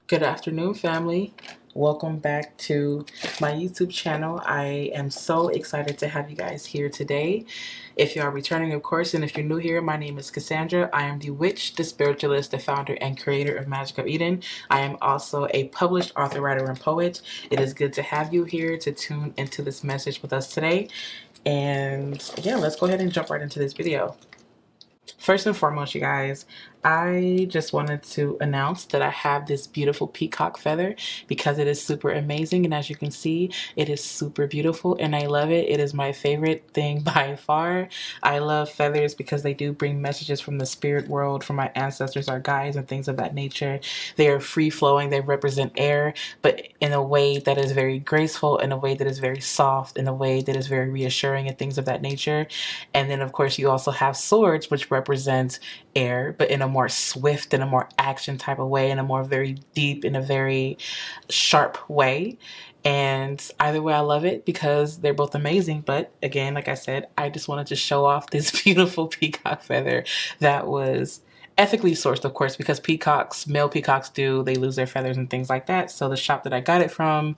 Good afternoon, family. Welcome back to my YouTube channel. I am so excited to have you guys here today. If you are returning, of course, and if you're new here, my name is Cassandra. I am the witch, the spiritualist, the founder and creator of Magic of Eden. I am also a published author, writer, and poet. It is good to have you here to tune into this message with us today. And yeah, let's go ahead and jump right into this video. First and foremost, you guys, I just wanted to announce that I have this beautiful peacock feather because it is super amazing, and as you can see, it is super beautiful and I love it. It is my favorite thing by far. I love feathers because they do bring messages from the spirit world, from my ancestors, our guides, and things of that nature. They are free-flowing, they represent air, but in a way that is very graceful, in a way that is very soft, in a way that is very reassuring, and things of that nature. And then, of course, you also have swords, which represent air, but in a more swift and a more action type of way, in a more very deep, in a very sharp way. And either way, I love it because they're both amazing. But again, like I said, I just wanted to show off this beautiful peacock feather that was ethically sourced, of course, because male peacocks they lose their feathers and things like that. So the shop that I got it from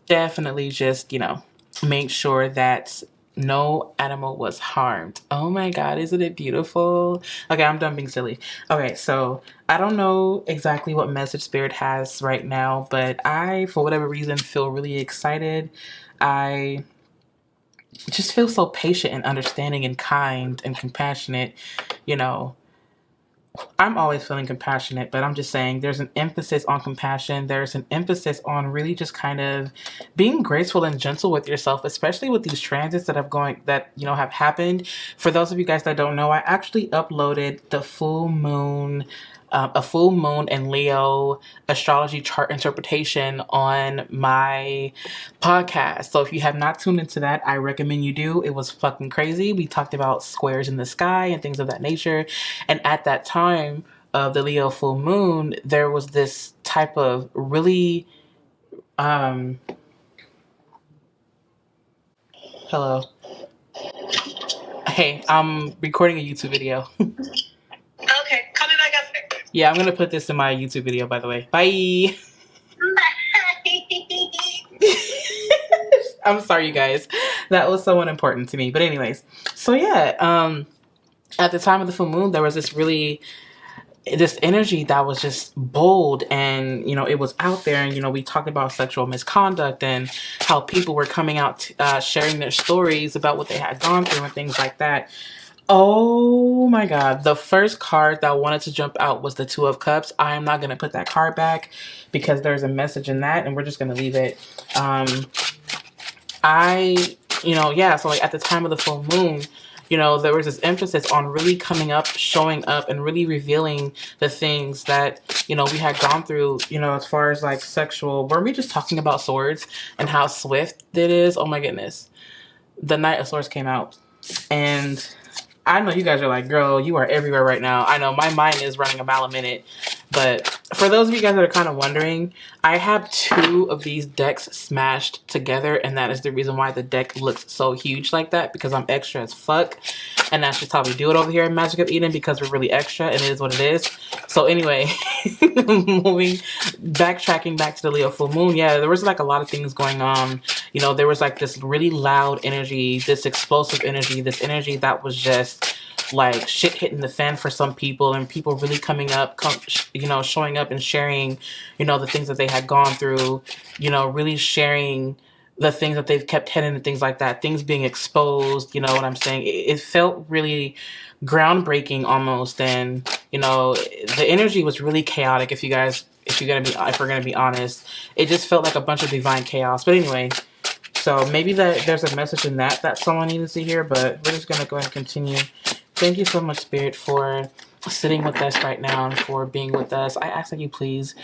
definitely just, made sure that no animal was harmed. Oh my God, isn't it beautiful? Okay, I'm done being silly. Okay, so I don't know exactly what message Spirit has right now, but I, for whatever reason, feel really excited. I just feel so patient and understanding and kind and compassionate, I'm always feeling compassionate, but I'm just saying there's an emphasis on compassion. There's an emphasis on really just kind of being graceful and gentle with yourself, especially with these transits that have happened. For those of you guys that don't know, I actually uploaded the a full moon and Leo astrology chart interpretation on my podcast. So if you have not tuned into that, I recommend you do. It was fucking crazy. We talked about squares in the sky and things of that nature. And at that time of the Leo full moon, there was this type of really, hello. Hey, I'm recording a YouTube video. Okay, coming back up here. Yeah, I'm going to put this in my YouTube video, by the way. Bye. I'm sorry, you guys. That was so unimportant to me. But anyways, so yeah, at the time of the full moon, there was this energy that was just bold, and it was out there, and we talked about sexual misconduct and how people were coming out sharing their stories about what they had gone through and things like that. Oh my God, the first card that wanted to jump out was the Two of Cups. I am not going to put that card back because there's a message in that, and we're just going to leave it. So like at the time of the full moon, there was this emphasis on really coming up, showing up, and really revealing the things that, we had gone through, as far as like sexual. Were we just talking about swords and how swift it is? Oh my goodness. The Knight of Swords came out, and I know you guys are like, girl, you are everywhere right now. I know my mind is running a mile a minute. But for those of you guys that are kind of wondering, I have two of these decks smashed together, and that is the reason why the deck looks so huge like that, because I'm extra as fuck. And that's just how we do it over here in Magic of Eden, because we're really extra, and it is what it is. So anyway, backtracking back to the Leo full moon, yeah, there was like a lot of things going on. There was like this really loud energy, this explosive energy, this energy that was just like shit hitting the fan for some people, and people really coming up, showing up and sharing, the things that they had gone through, really sharing the things that they've kept hidden and things like that, things being exposed, you know what I'm saying? It felt really groundbreaking almost, and, the energy was really chaotic if we're gonna be honest. It just felt like a bunch of divine chaos. But anyway, so maybe there's a message in that someone needs to hear, but we're just gonna go ahead and continue. Thank you so much, Spirit, for sitting with us right now and for being with us. I ask that you please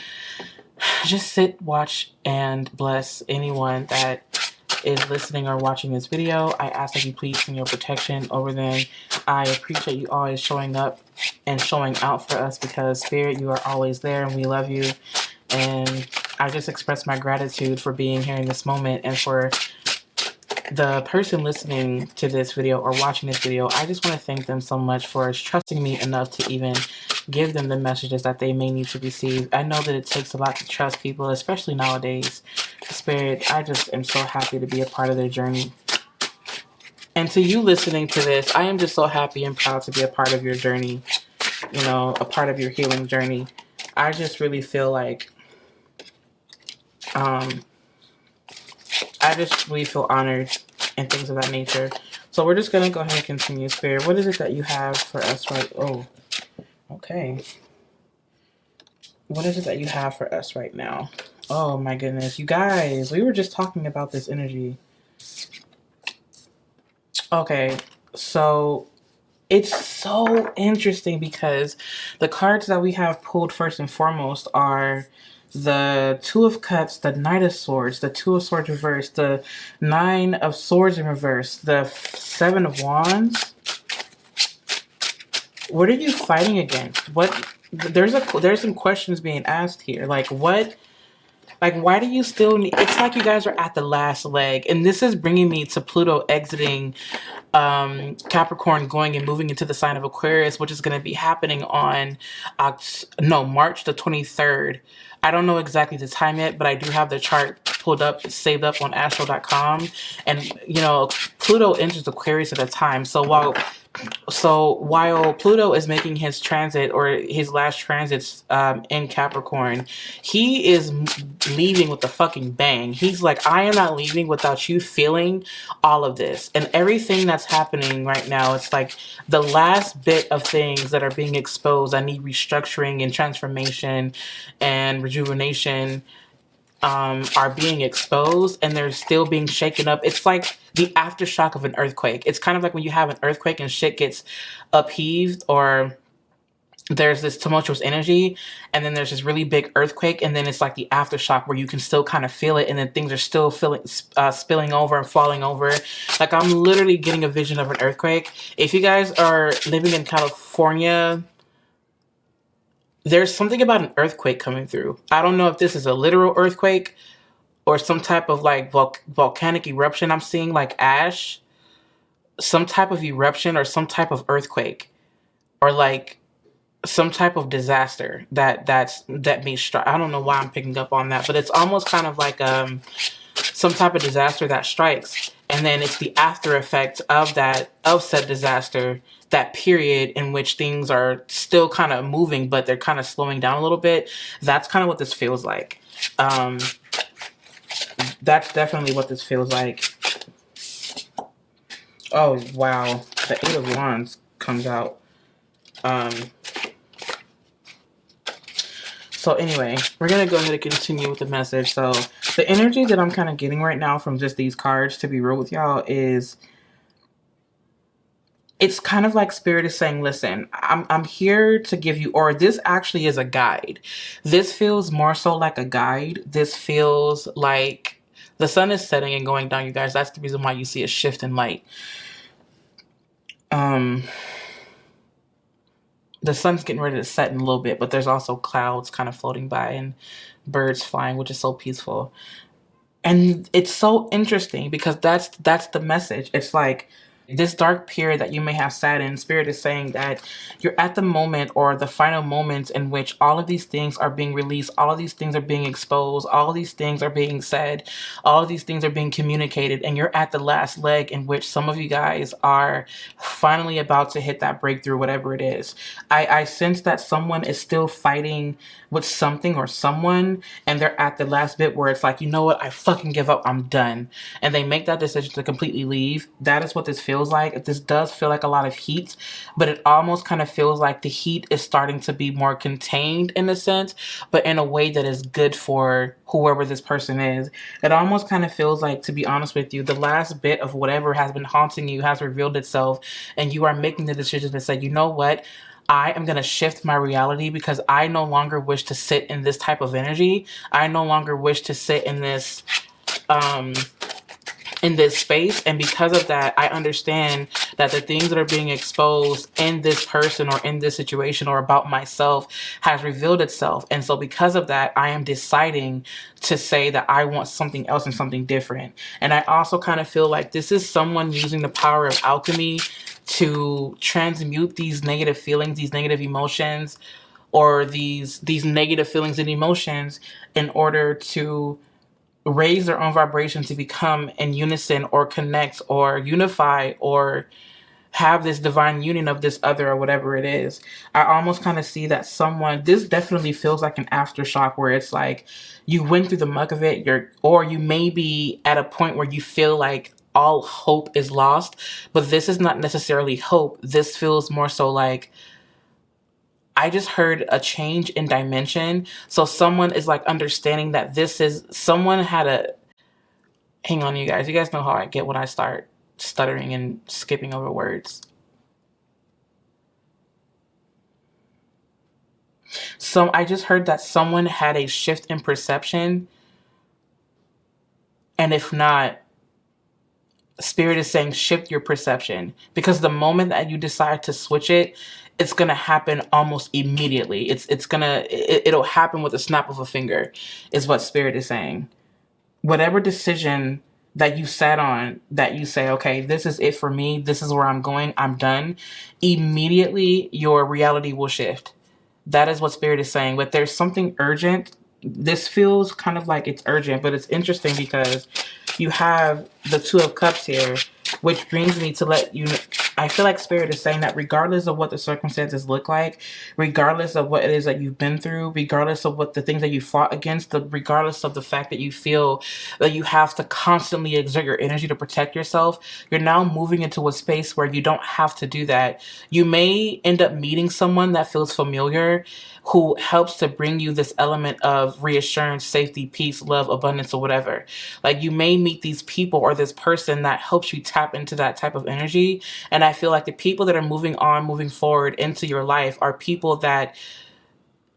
just sit, watch, and bless anyone that is listening or watching this video. I ask that you please send your protection over them. I appreciate you always showing up and showing out for us, because, Spirit, you are always there, and we love you. And I just express my gratitude for being here in this moment, and for the person listening to this video or watching this video. I just want to thank them so much for trusting me enough to even give them the messages that they may need to receive. I know that it takes a lot to trust people, especially nowadays. Spirit, I just am so happy to be a part of their journey. And to you listening to this, I am just so happy and proud to be a part of your journey, you know, a part of your healing journey. I just really feel like, I just really feel honored and things of that nature. So we're just going to go ahead and continue. Spirit, what is it that you have for us right? Oh, okay. What is it that you have for us right now? Oh my goodness. You guys, we were just talking about this energy. Okay, so it's so interesting because the cards that we have pulled first and foremost are the Two of Cups, the Knight of Swords, the Two of Swords reversed, the Nine of Swords in reverse, the Seven of Wands. What are you fighting against? What? There's some questions being asked here. Like what? Like, why do you still need... It's like you guys are at the last leg. And this is bringing me to Pluto exiting Capricorn, going and moving into the sign of Aquarius, which is going to be happening on March the 23rd. I don't know exactly the time yet, but I do have the chart pulled up, saved up on astro.com. And, you know, Pluto enters Aquarius at a time. So while Pluto is making his transit, or his last transits in Capricorn, he is leaving with a fucking bang. He's like, I am not leaving without you feeling all of this. And everything that's happening right now, it's like the last bit of things that are being exposed. I need restructuring and transformation and rejuvenation are being exposed, and they're still being shaken up. It's like the aftershock of an earthquake. It's kind of like when you have an earthquake and shit gets upheaved, or there's this tumultuous energy, and then there's this really big earthquake, and then it's like the aftershock where you can still kind of feel it, and then things are still spilling over and falling over. Like, I'm literally getting a vision of an earthquake. If you guys are living in California, there's something about an earthquake coming through. I don't know if this is a literal earthquake or some type of like volcanic eruption. I'm seeing like ash, some type of eruption or some type of earthquake, or like some type of disaster that may strike. I don't know why I'm picking up on that, but it's almost kind of like some type of disaster that strikes, and then it's the after effect of said disaster, that period in which things are still kind of moving, but they're kind of slowing down a little bit. That's kind of what this feels like. That's definitely what this feels like. Oh, wow. The Eight of Wands comes out. So anyway, we're going to go ahead and continue with the message. So the energy that I'm kind of getting right now from just these cards, to be real with y'all, is it's kind of like Spirit is saying, listen, I'm here to give you, or this actually is a guide. This feels more so like a guide. This feels like the sun is setting and going down, you guys. That's the reason why you see a shift in light. The sun's getting ready to set in a little bit, but there's also clouds kind of floating by and birds flying, which is so peaceful. And it's so interesting because that's the message. It's like this dark period that you may have sat in, Spirit is saying that you're at the moment, or the final moments, in which all of these things are being released, all of these things are being exposed, all of these things are being said, all of these things are being communicated, and you're at the last leg in which some of you guys are finally about to hit that breakthrough, whatever it is. I sense that someone is still fighting with something or someone, and they're at the last bit where it's like, you know what, I fucking give up, I'm done. And they make that decision to completely leave. That is what this feels like. This does feel like a lot of heat, but it almost kind of feels like the heat is starting to be more contained in a sense, but in a way that is good for whoever this person is. It almost kind of feels like, to be honest with you, the last bit of whatever has been haunting you has revealed itself, and you are making the decision to say, you know what, I am going to shift my reality because I no longer wish to sit in this type of energy. I no longer wish to sit in this in this space. And because of that, I understand that the things that are being exposed in this person or in this situation or about myself has revealed itself. And so because of that, I am deciding to say that I want something else and something different. And I also kind of feel like this is someone using the power of alchemy to transmute these negative feelings, these negative emotions, or these negative feelings and emotions in order to raise their own vibration to become in unison or connect or unify or have this divine union of this other or whatever it is. I almost kind of see that someone, this definitely feels like an aftershock where it's like you went through the muck of it, or you may be at a point where you feel like all hope is lost, but this is not necessarily hope. This feels more so like, I just heard a change in dimension. So someone is like understanding that someone had a, hang on, you guys. You guys know how I get when I start stuttering and skipping over words. So I just heard that someone had a shift in perception. And if not, Spirit is saying shift your perception, because the moment that you decide to switch it, it's going to happen almost immediately. It'll happen with a snap of a finger is what Spirit is saying. Whatever decision that you sat on, that you say, okay, this is it for me, this is where I'm going, I'm done, immediately your reality will shift. That is what Spirit is saying. But there's something urgent. This feels kind of like it's urgent, but it's interesting because you have the Two of Cups here, which brings me to let you know, I feel like Spirit is saying that regardless of what the circumstances look like, regardless of what it is that you've been through, regardless of what the things that you fought against, regardless of the fact that you feel that you have to constantly exert your energy to protect yourself, you're now moving into a space where you don't have to do that. You may end up meeting someone that feels familiar, who helps to bring you this element of reassurance, safety, peace, love, abundance, or whatever. Like you may meet these people or this person that helps you tap into that type of energy. And I feel like the people that are moving forward into your life are people that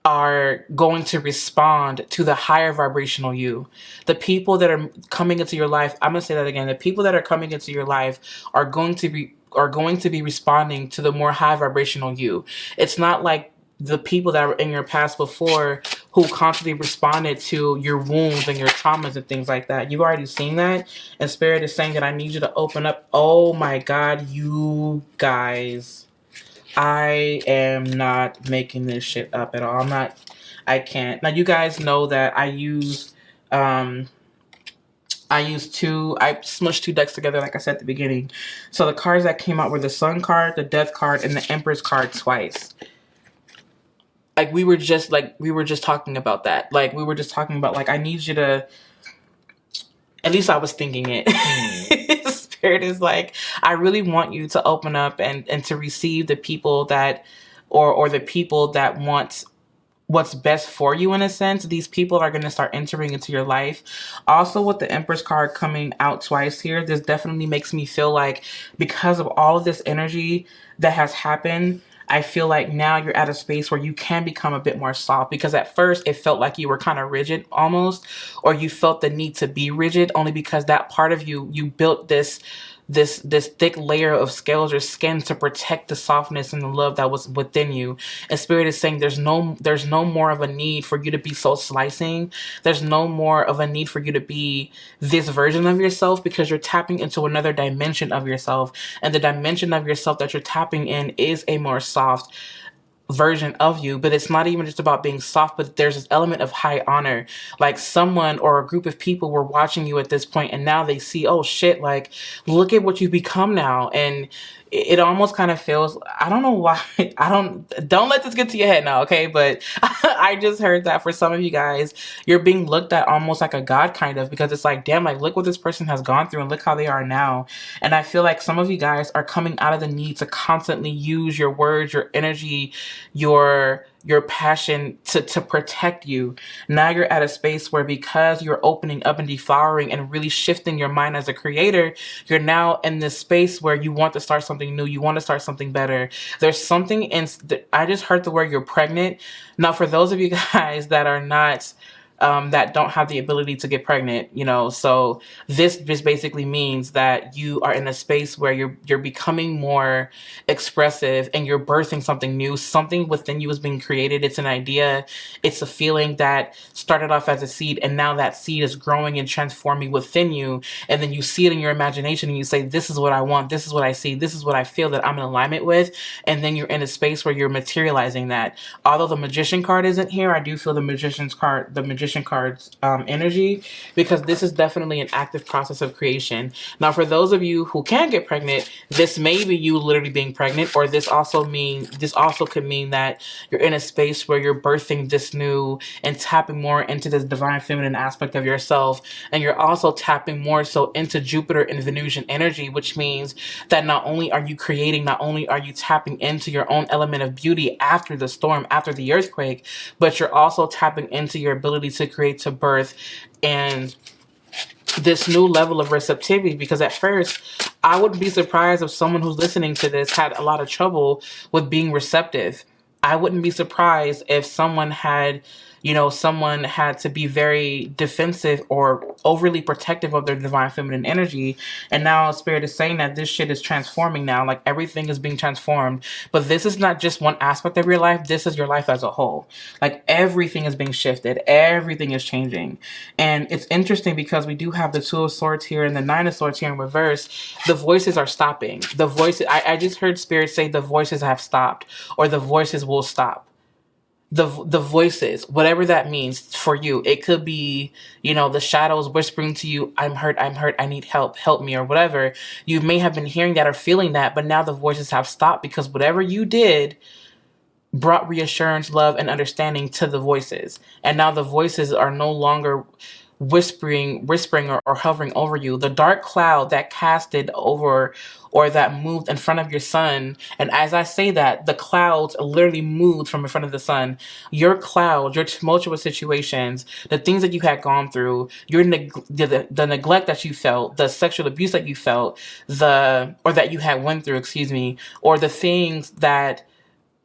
are going to respond to the higher vibrational you. The people that are coming into your life, I'm going to say that again, the people that are coming into your life are going to be responding to the more high vibrational you. It's not like the people that were in your past before who constantly responded to your wounds and your traumas and things like that. You've already seen that. And Spirit is saying that I need you to open up. Oh my God, you guys. I am not making this shit up at all. I can't. Now you guys know that I smushed two decks together like I said at the beginning. So the cards that came out were the Sun card, the Death card, and the Empress card twice. Like we were just talking about that. Like we were just talking about like I need you to, at least I was thinking it. Spirit is like, I really want you to open up and to receive the people that or the people that want what's best for you in a sense. These people are going to start entering into your life. Also with the Empress card coming out twice here, this definitely makes me feel like because of all of this energy that has happened, I feel like now you're at a space where you can become a bit more soft, because at first it felt like you were kind of rigid almost, or you felt the need to be rigid only because that part of you built this thick layer of scales or skin to protect the softness and the love that was within you. And Spirit is saying there's no more of a need for you to be so slicing. There's no more of a need for you to be this version of yourself, because you're tapping into another dimension of yourself. And the dimension of yourself that you're tapping in is a more soft version of you. But it's not even just about being soft, but there's this element of high honor. Like someone or a group of people were watching you at this point, and now they see, oh shit, like look at what you've become now. And it almost kind of feels, I don't know why, don't let this get to your head now, okay? But I just heard that for some of you guys, you're being looked at almost like a god kind of, because it's like, damn, like look what this person has gone through and look how they are now. And I feel like some of you guys are coming out of the need to constantly use your words, your energy, your passion to protect you. Now you're at a space where, because you're opening up and deflowering and really shifting your mind as a creator, you're now in this space where you want to start something new. You want to start something better. There's something I just heard the word you're pregnant. Now, for those of you guys that are not that don't have the ability to get pregnant, you know. So this just basically means that you are in a space where you're becoming more expressive and you're birthing something new. Something within you is being created. It's an idea. It's a feeling that started off as a seed, and now that seed is growing and transforming within you. And then you see it in your imagination and you say, this is what I want. This is what I see. This is what I feel that I'm in alignment with. And then you're in a space where you're materializing that. Although the magician card isn't here, I do feel the magician card's energy, because this is definitely an active process of creation. Now, for those of you who can't get pregnant, this may be you literally being pregnant, or this also could mean that you're in a space where you're birthing this new and tapping more into this divine feminine aspect of yourself, and you're also tapping more so into Jupiter and Venusian energy, which means that not only are you creating, not only are you tapping into your own element of beauty after the storm, after the earthquake, but you're also tapping into your ability to create, to birth, and this new level of receptivity. Because at first, I wouldn't be surprised if someone who's listening to this had a lot of trouble with being receptive. I wouldn't be surprised if someone had to be very defensive or overly protective of their divine feminine energy. And now Spirit is saying that this shit is transforming now. Like, everything is being transformed. But this is not just one aspect of your life. This is your life as a whole. Like, everything is being shifted. Everything is changing. And it's interesting because we do have the Two of Swords here and the Nine of Swords here in reverse. The voices are stopping. The voices, I just heard Spirit say the voices have stopped, or the voices will stop. The voices, whatever that means for you. It could be, the shadows whispering to you, I'm hurt, I need help me, or whatever. You may have been hearing that or feeling that, but now the voices have stopped, because whatever you did brought reassurance, love, and understanding to the voices. And now the voices are no longer whispering or hovering over you. The dark cloud that casted over, or that moved in front of your sun, and as I say that, the clouds literally moved from in front of the sun. Your clouds, your tumultuous situations, the things that you had gone through, the neglect that you felt, the sexual abuse that you felt, or that you had went through, or the things that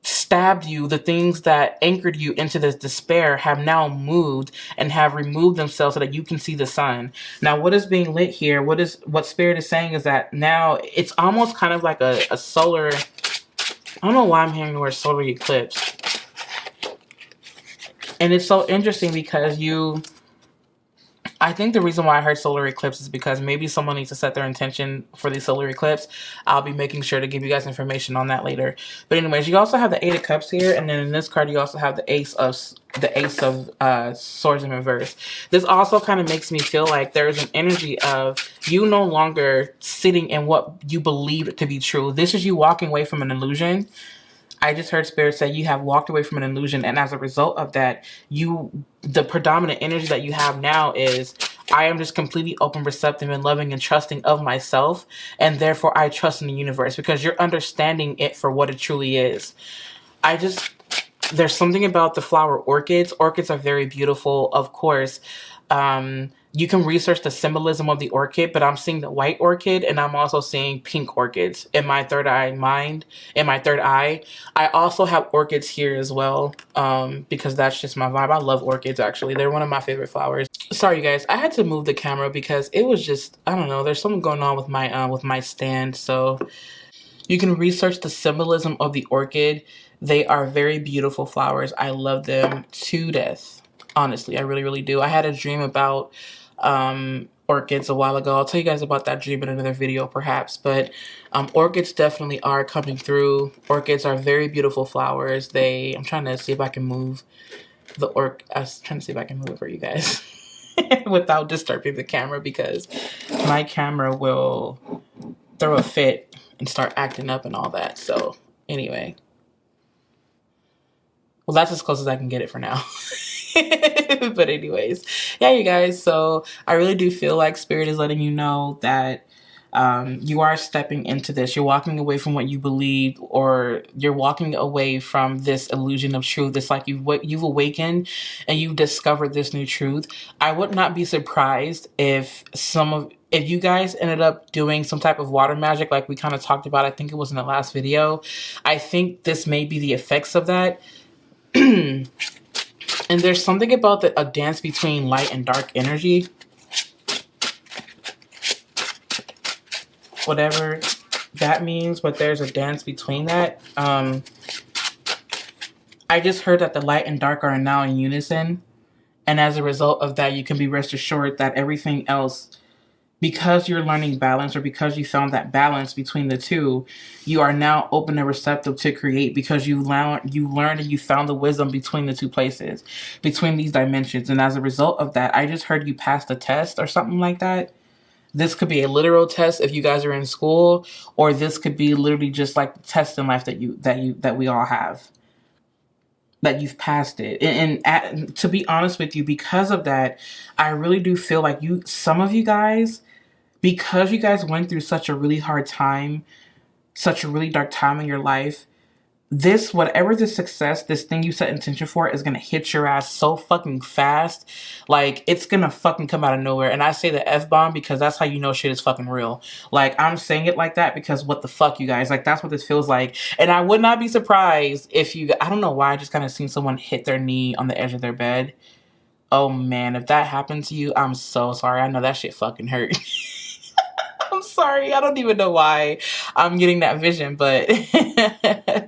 stabbed you, the things that anchored you into this despair, have now moved and have removed themselves so that you can see the sun. Now, what is being lit here, what Spirit is saying is that now it's almost kind of like a solar, I don't know why I'm hearing the word solar eclipse. And it's so interesting because I think the reason why I heard solar eclipse is because maybe someone needs to set their intention for the solar eclipse. I'll be making sure to give you guys information on that later. But anyways, you also have the Eight of Cups here, and then in this card you also have the Ace of Swords in reverse. This also kind of makes me feel like there's an energy of you no longer sitting in what you believe to be true. This is you walking away from an illusion. I just heard Spirit say you have walked away from an illusion, and as a result of that, the predominant energy that you have now is, I am just completely open, receptive, and loving and trusting of myself, and therefore I trust in the universe, because you're understanding it for what it truly is. There's something about the flower orchids. Orchids are very beautiful, of course. You can research the symbolism of the orchid, but I'm seeing the white orchid, and I'm also seeing pink orchids in my third eye. I also have orchids here as well, because that's just my vibe. I love orchids, actually. They're one of my favorite flowers. Sorry, you guys. I had to move the camera because it was just, I don't know, there's something going on with my stand. So you can research the symbolism of the orchid. They are very beautiful flowers. I love them to death. Honestly, I really, really do. I had a dream about orchids a while ago. I'll tell you guys about that dream in another video perhaps, but orchids definitely are coming through. Orchids are very beautiful flowers. I'm trying to see if I can move I was trying to see if I can move it for you guys without disturbing the camera, because my camera will throw a fit and start acting up and all that. So anyway, well, that's as close as I can get it for now. But anyways, yeah, you guys, so I really do feel like Spirit is letting you know that you are stepping into this. You're walking away from what you believed, or you're walking away from this illusion of truth. It's like you've awakened and you've discovered this new truth. I would not be surprised if you guys ended up doing some type of water magic like we kind of talked about. I think it was in the last video. I think this may be the effects of that. And there's something about a dance between light and dark energy. Whatever that means, but there's a dance between that. I just heard that the light and dark are now in unison. And as a result of that, you can be rest assured that everything else, because you're learning balance, or because you found that balance between the two, you are now open and receptive to create, because you learned and you found the wisdom between the two places, between these dimensions. And as a result of that, I just heard you passed a test or something like that. This could be a literal test if you guys are in school, or this could be literally just like the test in life that we all have. That you've passed it. And to be honest with you, because of that, I really do feel like some of you guys, because you guys went through such a really hard time, such a really dark time in your life, whatever the success, this thing you set intention for, is going to hit your ass so fucking fast. Like, it's going to fucking come out of nowhere. And I say the F-bomb because that's how you know shit is fucking real. Like, I'm saying it like that because what the fuck, you guys? Like, that's what this feels like. And I would not be surprised if I don't know why, I just kind of seen someone hit their knee on the edge of their bed. Oh man, if that happened to you, I'm so sorry. I know that shit fucking hurt. I'm sorry. I don't even know why I'm getting that vision, but yeah,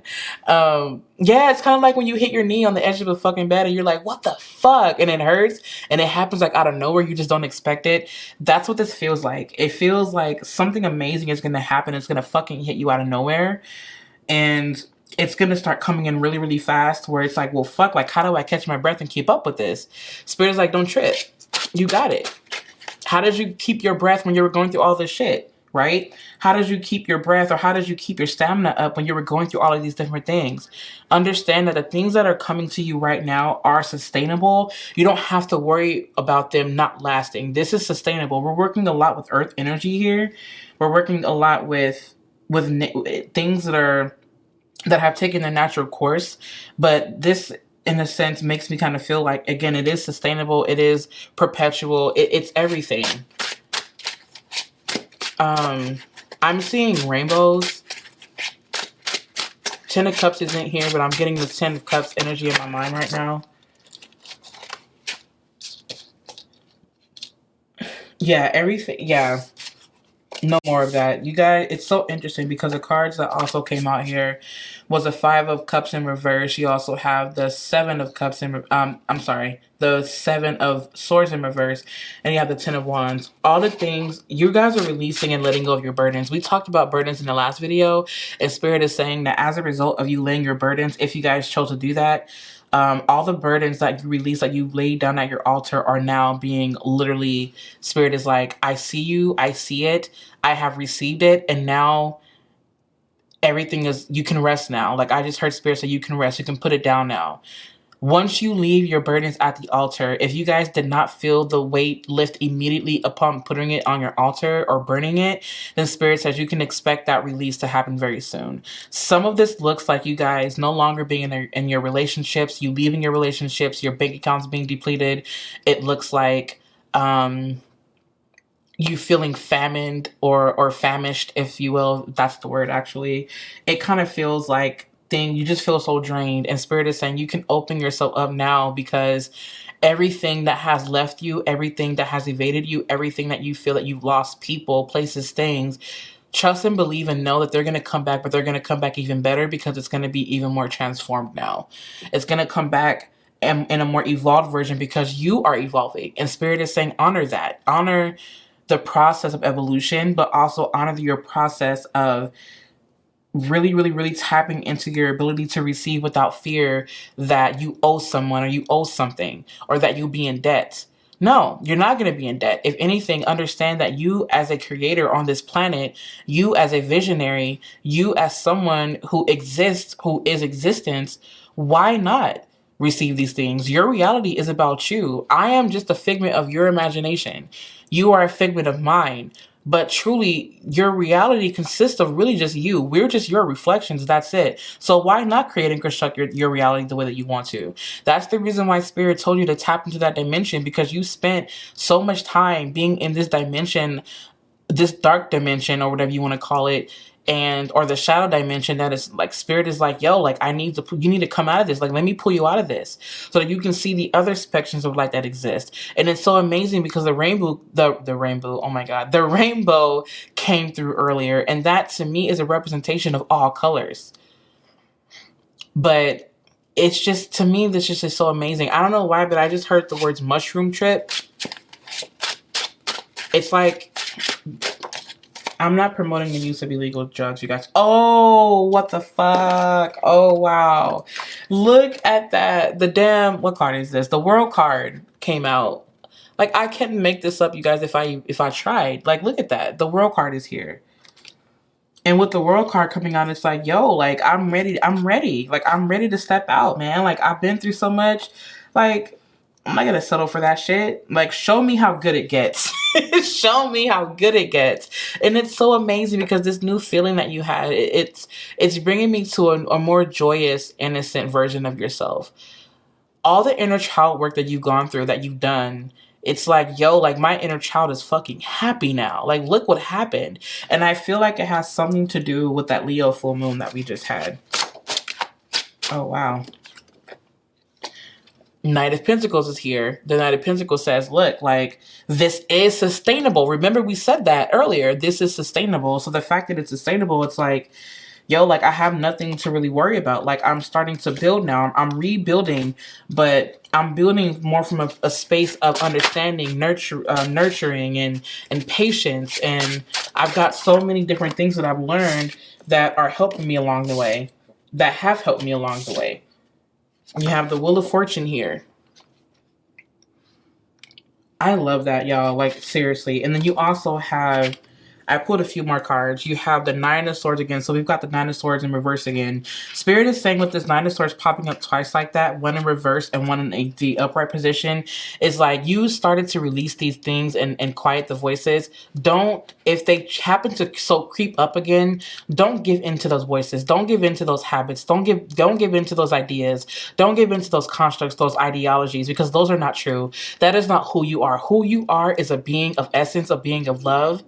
it's kind of like when you hit your knee on the edge of a fucking bed and you're like, what the fuck? And it hurts and it happens like out of nowhere. You just don't expect it. That's what this feels like. It feels like something amazing is going to happen. It's going to fucking hit you out of nowhere. And it's going to start coming in really, really fast where it's like, well, fuck, like, how do I catch my breath and keep up with this? Spirit is like, don't trip. You got it. How did you keep your breath when you were going through all this shit, right? How did you keep your breath, or how did you keep your stamina up when you were going through all of these different things? Understand that the things that are coming to you right now are sustainable. You don't have to worry about them not lasting. This is sustainable. We're working a lot with earth energy here. We're working a lot with things that have taken their natural course, but this, in a sense, makes me kind of feel like, again, it is sustainable, it is perpetual, it's everything. I'm seeing rainbows. 10 of Cups isn't here, but I'm getting the 10 of Cups energy in my mind right now. Yeah, everything, yeah. No more of that. You guys, it's so interesting because the cards that also came out here was a 5 of Cups in reverse. You also have the 7 of Cups in the 7 of Swords in reverse, and you have the 10 of Wands. All the things you guys are releasing and letting go of your burdens. We talked about burdens in the last video, and Spirit is saying that as a result of you laying your burdens, if you guys chose to do that, all the burdens that you release, that you laid down at your altar, are now being literally, Spirit is like, I see you, I see it, I have received it, and now everything is, you can rest now. Like, I just heard Spirit say you can rest, you can put it down now. Once you leave your burdens at the altar, if you guys did not feel the weight lift immediately upon putting it on your altar or burning it, then Spirit says you can expect that release to happen very soon. Some of this looks like you guys no longer being in your relationships, you leaving your relationships, your bank accounts being depleted. It looks like you feeling famined or famished, if you will. That's the word, actually. It kind of feels like you just feel so drained, and Spirit is saying you can open yourself up now, because everything that has left you, everything that has evaded you, everything that you feel that you've lost, people, places, things, trust and believe and know that they're going to come back, but they're going to come back even better, because it's going to be even more transformed now. It's going to come back in a more evolved version, because you are evolving, and Spirit is saying honor that. Honor the process of evolution, but also honor your process of really, really, really tapping into your ability to receive without fear that you owe someone or you owe something or that you'll be in debt. No, you're not going to be in debt. If anything, understand that you as a creator on this planet, you as a visionary, you as someone who exists, who is existence, why not receive these things? Your reality is about you. I am just a figment of your imagination. You are a figment of mine. But truly, your reality consists of really just you. We're just your reflections. That's it. So why not create and construct your reality the way that you want to? That's the reason why Spirit told you to tap into that dimension, because you spent so much time being in this dimension this dark dimension or whatever you want to call it, and or the shadow dimension, that is like spirit is like, yo, like you need to come out of this, like let me pull you out of this so that you can see the other spectrums of light that exist. And it's so amazing because the rainbow, oh my god, the rainbow came through earlier, and that to me is a representation of all colors. But it's just, to me, this just is so amazing. I don't know why, but I just heard the words mushroom trip. It's like, I'm not promoting the use of illegal drugs, you guys. Oh, what the fuck? Oh, wow. Look at that. The damn, what card is this? The world card came out. Like, I couldn't make this up, you guys, if I tried. Like, look at that. The world card is here. And with the world card coming out, it's like, yo, like, I'm ready. Like, I'm ready to step out, man. Like, I've been through so much. Like, I'm not going to settle for that shit. Like, show me how good it gets. Show me how good it gets. And it's so amazing because this new feeling that you had, it's bringing me to a more joyous, innocent version of yourself. All the inner child work that you've gone through, that you've done, it's like, yo, like my inner child is fucking happy now. Like, look what happened. And I feel like it has something to do with that Leo full moon that we just had. Oh, wow. Knight of Pentacles is here. The Knight of Pentacles says, look, like, this is sustainable. Remember, we said that earlier. This is sustainable. So the fact that it's sustainable, it's like, yo, like, I have nothing to really worry about. Like, I'm starting to build now. I'm rebuilding, but I'm building more from a space of understanding, nurturing, and patience. And I've got so many different things that I've learned that are helping me along the way, that have helped me along the way. You have the Wheel of Fortune here. I love that, y'all. Like, seriously. And then you also have, I pulled a few more cards. You have the Nine of Swords again. So we've got the Nine of Swords in reverse again. Spirit is saying with this Nine of Swords popping up twice like that, one in reverse and one in the upright position, is like you started to release these things and quiet the voices. Don't, if they happen to creep up again, don't give in to those voices. Don't give in to those habits. Don't give in to those ideas. Don't give in to those constructs, those ideologies, because those are not true. That is not who you are. Who you are is a being of essence, a being of love.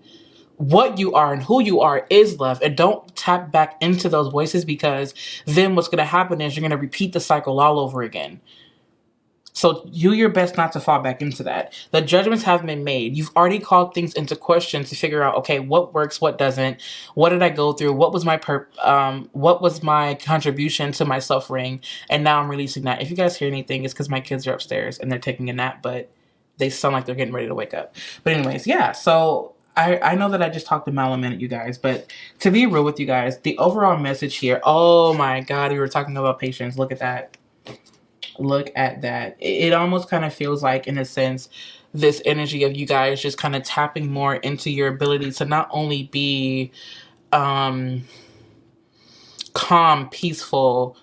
What you are and who you are is love. And don't tap back into those voices, because then what's going to happen is you're going to repeat the cycle all over again. So do your best not to fall back into that. The judgments have been made. You've already called things into question to figure out, okay, what works, what doesn't, what did I go through, what was my contribution to my suffering, and now I'm releasing that. If you guys hear anything, it's because my kids are upstairs and they're taking a nap, but they sound like they're getting ready to wake up. But anyways, yeah, so I know that I just talked a mile a minute, you guys, but to be real with you guys, the overall message here, oh my God, we were talking about patience. Look at that. Look at that. It almost kind of feels like, in a sense, this energy of you guys just kind of tapping more into your ability to not only be calm, peaceful,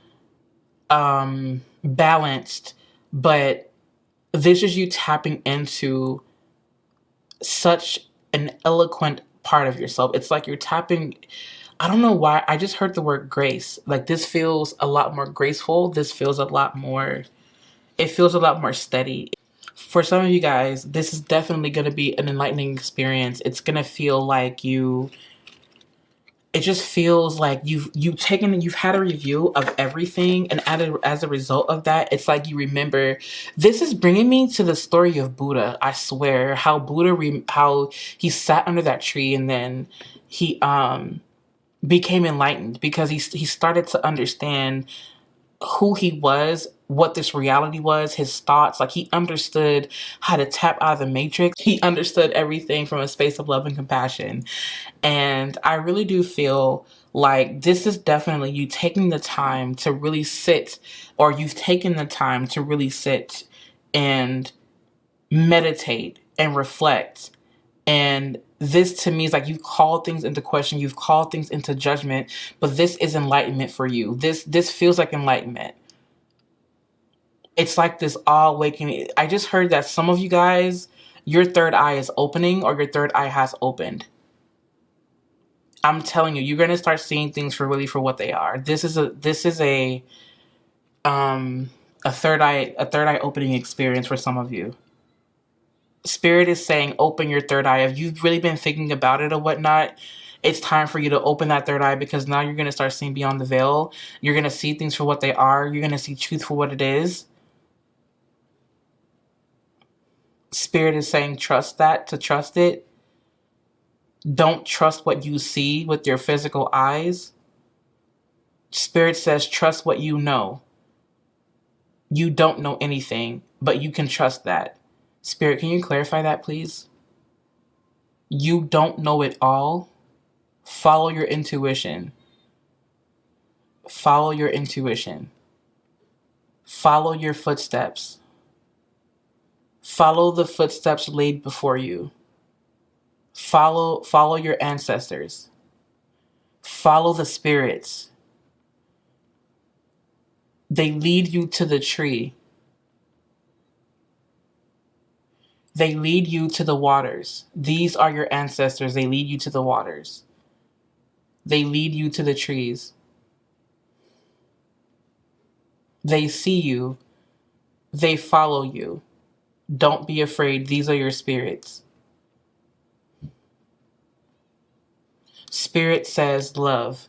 balanced, but this is you tapping into such an eloquent part of yourself. It's like you're tapping, I don't know why, I just heard the word grace. Like, this feels a lot more graceful. This feels a lot more, it feels a lot more steady. For some of you guys, this is definitely going to be an enlightening experience. It's going to feel like it just feels like you've had a review of everything, and as a result of that, it's like you remember. This is bringing me to the story of Buddha. I swear, how how he sat under that tree, and then he became enlightened because he started to understand who he was, what this reality was, his thoughts. Like, he understood how to tap out of the matrix. He understood everything from a space of love and compassion. And I really do feel like this is definitely you taking the time to really sit, or you've taken the time to really sit and meditate and reflect. And this to me is like you've called things into question, you've called things into judgment, but this is enlightenment for you. This feels like enlightenment. It's like this all awakening. I just heard that some of you guys, your third eye is opening, or your third eye has opened. I'm telling you, you're going to start seeing things for what they are. This is a third eye opening experience for some of you. Spirit is saying, open your third eye. If you've really been thinking about it or whatnot, it's time for you to open that third eye, because now you're going to start seeing beyond the veil. You're going to see things for what they are. You're going to see truth for what it is. Spirit is saying, trust that, to trust it. Don't trust what you see with your physical eyes. Spirit says, trust what you know. You don't know anything, but you can trust that. Spirit, can you clarify that, please? You don't know it all. Follow your intuition. Follow your intuition. Follow your footsteps. Follow the footsteps laid before you. Follow your ancestors. Follow the spirits. They lead you to the tree. They lead you to the waters. These are your ancestors. They lead you to the waters. They lead you to the trees. They see you. They follow you. Don't be afraid. These are your spirits. Spirit says love.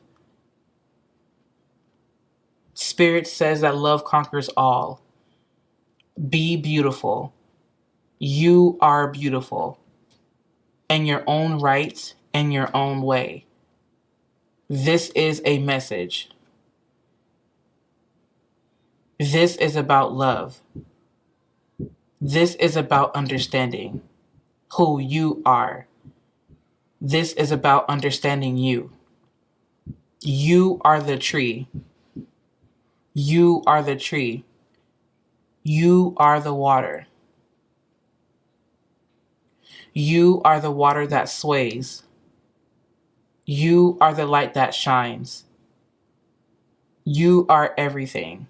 Spirit says that love conquers all. Be beautiful. You are beautiful in your own right, in your own way. This is a message. This is about love. This is about understanding who you are. This is about understanding you. You are the tree. You are the tree. You are the water. You are the water that sways. You are the light that shines. You are everything.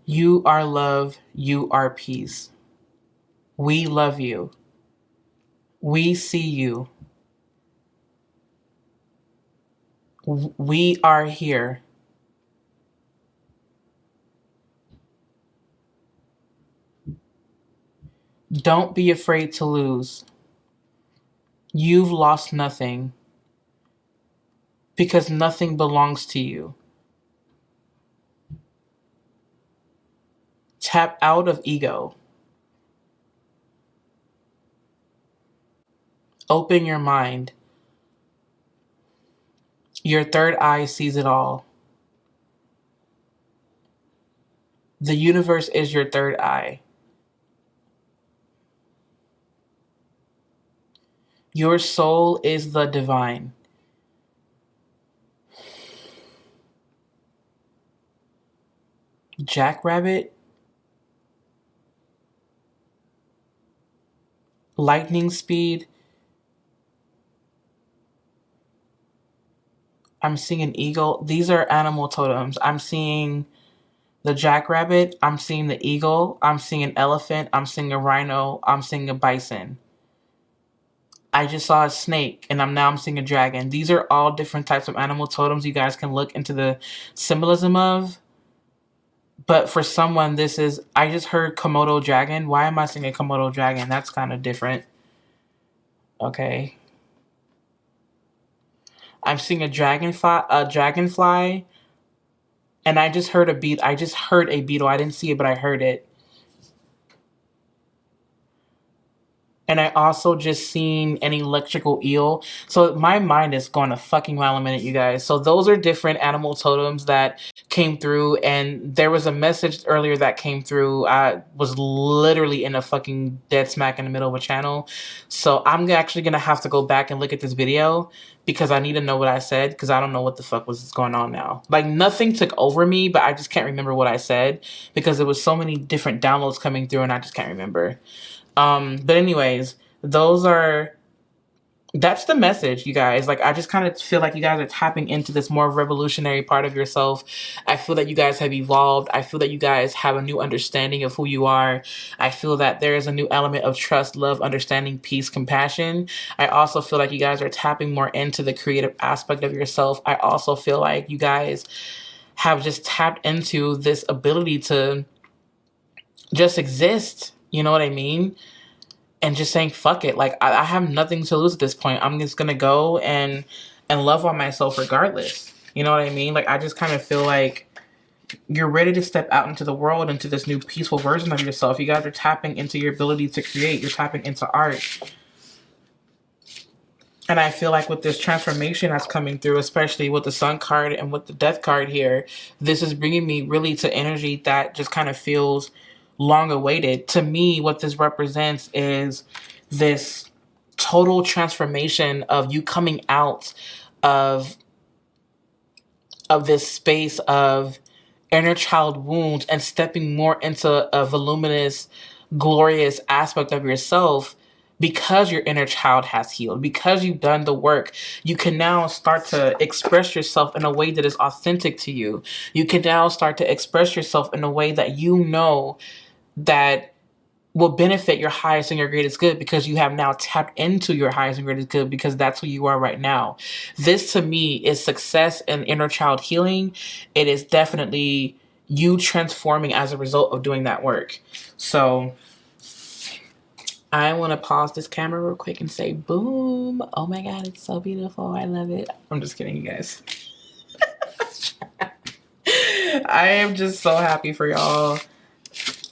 You are love. You are peace. We love you. We see you. We are here. Don't be afraid to lose. You've lost nothing, because nothing belongs to you. Tap out of ego. Open your mind. Your third eye sees it all. The universe is your third eye. Your soul is the divine. Jackrabbit. Lightning speed. I'm seeing an eagle. These are animal totems. I'm seeing the jackrabbit. I'm seeing the eagle. I'm seeing an elephant. I'm seeing a rhino. I'm seeing a bison. I just saw a snake, and I'm seeing a dragon. These are all different types of animal totems you guys can look into the symbolism of. But for someone, this is, I just heard Komodo dragon. Why am I seeing a Komodo dragon? That's kind of different. Okay. I'm seeing a dragonfly, and I just heard a beetle. I didn't see it, but I heard it. And I also just seen an electrical eel. So my mind is going a fucking mile a minute, you guys. So those are different animal totems that came through. And there was a message earlier that came through. I was literally in a fucking dead smack in the middle of a channel. So I'm actually going to have to go back and look at this video, because I need to know what I said, because I don't know what the fuck was going on now. Like, nothing took over me, but I just can't remember what I said, because there was so many different downloads coming through and I just can't remember. But anyways, that's the message, you guys. Like, I just kind of feel like you guys are tapping into this more revolutionary part of yourself. I feel that you guys have evolved. I feel that you guys have a new understanding of who you are. I feel that there is a new element of trust, love, understanding, peace, compassion. I also feel like you guys are tapping more into the creative aspect of yourself. I also feel like you guys have just tapped into this ability to just exist. You know what I mean? And just saying, fuck it. Like, I have nothing to lose at this point. I'm just going to go and love on myself regardless. You know what I mean? Like, I just kind of feel like you're ready to step out into the world, into this new peaceful version of yourself. You guys are tapping into your ability to create. You're tapping into art. And I feel like with this transformation that's coming through, especially with the Sun card and with the Death card here, this is bringing me really to energy that just kind of feels long awaited. To me, what this represents is this total transformation of you coming out of this space of inner child wounds and stepping more into a voluminous, glorious aspect of yourself. Because your inner child has healed, because you've done the work, you can now start to express yourself in a way that is authentic to you. You can now start to express yourself in a way that you know that will benefit your highest and your greatest good, because you have now tapped into your highest and greatest good, because that's who you are right now. This to me is success and inner child healing. It is definitely you transforming as a result of doing that work. So I want to pause this camera real quick and say, boom. Oh my God, it's so beautiful. I love it. I'm just kidding, you guys. I am just so happy for y'all.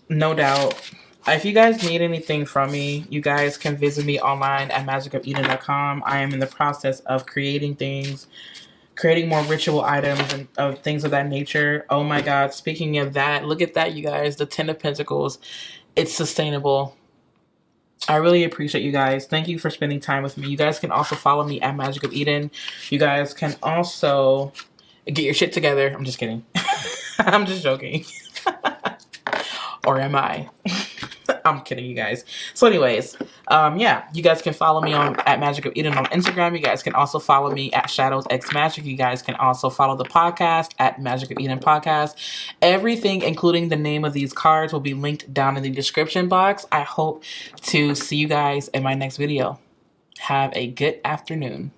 No doubt. If you guys need anything from me, you guys can visit me online at magicofeden.com. I am in the process of creating more ritual items and of things of that nature. Oh my God. Speaking of that, look at that, you guys. The 10 of Pentacles. It's sustainable. I really appreciate you guys. Thank you for spending time with me. You guys can also follow me at Magic of Eden. You guys can also get your shit together. I'm just kidding. I'm just joking. Or am I? I'm kidding, you guys. So anyways, yeah, you guys can follow me at Magic of Eden on Instagram. You guys can also follow me at Shadows X Magic. You guys can also follow the podcast at Magic of Eden Podcast. Everything, including the name of these cards, will be linked down in the description box. I hope to see you guys in my next video. Have a good afternoon.